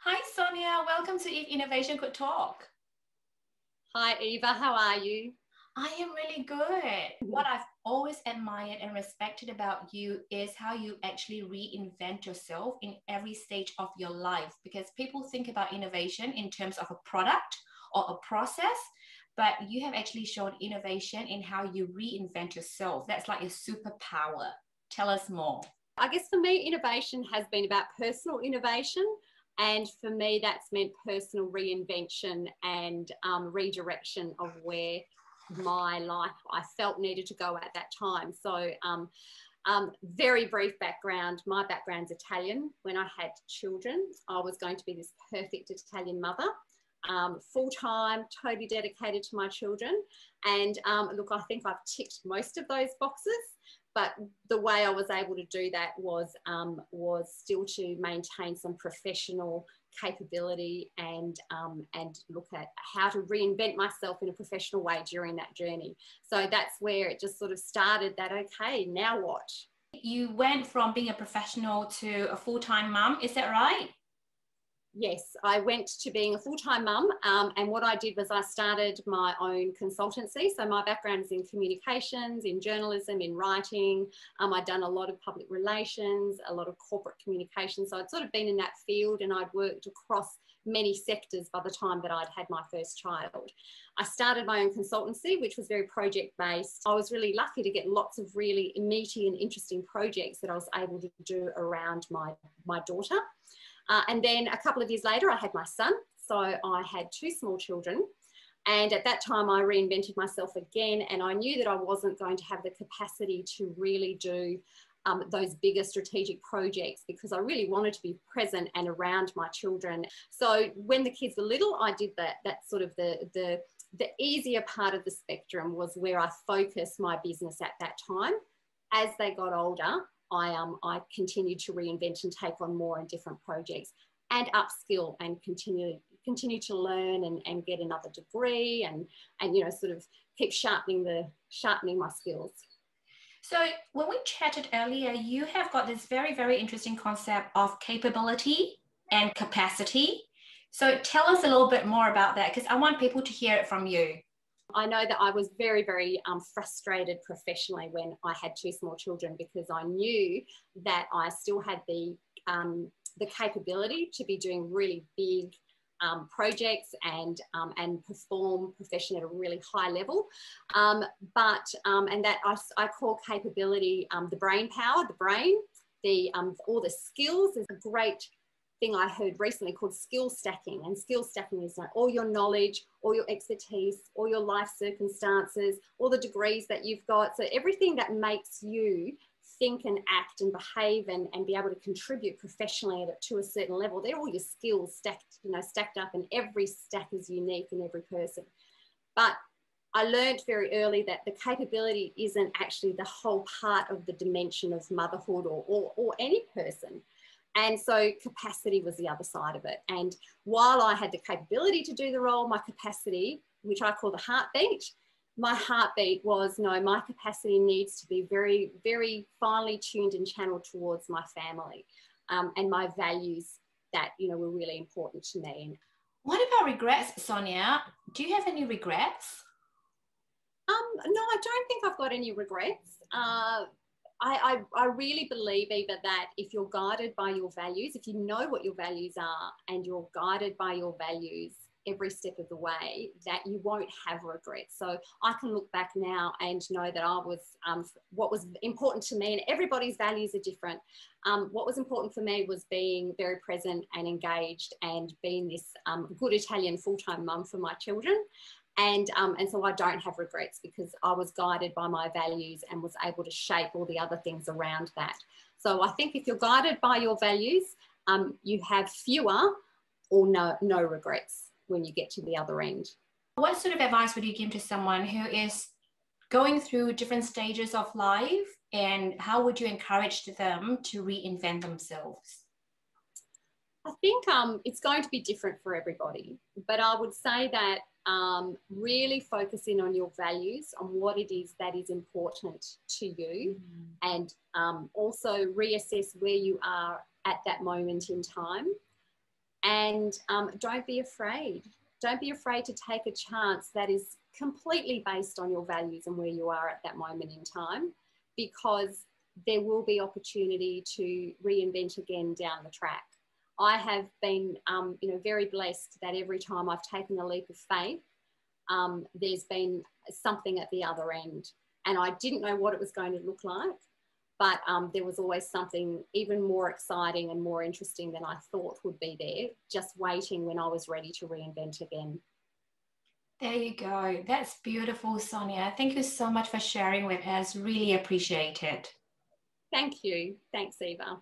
Hi Sonia, welcome to If Innovation Could Talk. Hi Eva, how are you? I am really good. What I've always admired and respected about you is how you actually reinvent yourself in every stage of your life, because people think about innovation in terms of a product or a process, but you have actually shown innovation in how you reinvent yourself. That's like a superpower. Tell us more. I guess for me, innovation has been about personal innovation. And for me, that's meant personal reinvention and redirection of where my life I felt needed to go at that time. So very brief background. My background's Italian. When I had children, I was going to be this perfect Italian mother. Full-time, totally dedicated to my children. And look, I think I've ticked most of those boxes. But the way I was able to do that was still to maintain some professional capability and look at how to reinvent myself in a professional way during that journey. So that's where it just sort of started that, okay, now what? You went from being a professional to a full-time mum, is that right? Yes, I went to being a full-time mum, and what I did was I started my own consultancy. So my background is in communications, in journalism, in writing. I'd done a lot of public relations, a lot of corporate communication. So I'd sort of been in that field, and I'd worked across many sectors by the time that I'd had my first child. I started my own consultancy, which was very project-based. I was really lucky to get lots of really meaty and interesting projects that I was able to do around my daughter. And then a couple of years later, I had my son. So I had two small children. And at that time, I reinvented myself again. And I knew that I wasn't going to have the capacity to really do those bigger strategic projects, because I really wanted to be present and around my children. So when the kids were little, I did that. That's sort of the easier part of the spectrum was where I focused my business at that time. As they got older, I continued to reinvent and take on more and different projects and upskill and continue to learn and get another degree and you know, sort of keep sharpening my skills. So when we chatted earlier, you have got this very, very interesting concept of capability and capacity. So tell us a little bit more about that, because I want people to hear it from you. I know that I was very, very frustrated professionally when I had two small children, because I knew that I still had the capability to be doing really big projects and perform professionally at a really high level. And that I call capability the brain power, the brain, all the skills. There's a great thing I heard recently called skill stacking, and skill stacking is like all your knowledge, all your expertise, all your life circumstances, all the degrees that you've got. So everything that makes you think and act and behave and be able to contribute professionally to a certain level, they're all your skills stacked up, and every stack is unique in every person. But I learned very early that the capability isn't actually the whole part of the dimension of motherhood or any person. And so capacity was the other side of it. And while I had the capability to do the role, my capacity, which I call the heartbeat, my heartbeat was, no, my capacity needs to be very, very finely tuned and channeled towards my family and my values that, you know, were really important to me. What about regrets, Sonia? Do you have any regrets? No, I don't think I've got any regrets. I really believe, Eva, that if you're guided by your values, if you know what your values are and you're guided by your values every step of the way, that you won't have regrets. So I can look back now and know that I was, what was important to me, and everybody's values are different. What was important for me was being very present and engaged and being this good Italian full-time mum for my children. And so I don't have regrets, because I was guided by my values and was able to shape all the other things around that. So I think if you're guided by your values, you have fewer or no regrets when you get to the other end. What sort of advice would you give to someone who is going through different stages of life, and how would you encourage them to reinvent themselves? I think it's going to be different for everybody, but I would say that really focusing on your values, on what it is that is important to you, and also reassess where you are at that moment in time, And don't be afraid. Don't be afraid to take a chance that is completely based on your values and where you are at that moment in time, because there will be opportunity to reinvent again down the track. I have been, very blessed that every time I've taken a leap of faith, there's been something at the other end. And I didn't know what it was going to look like, but there was always something even more exciting and more interesting than I thought would be there, just waiting when I was ready to reinvent again. There you go. That's beautiful, Sonia. Thank you so much for sharing with us. Really appreciate it. Thank you. Thanks, Eva.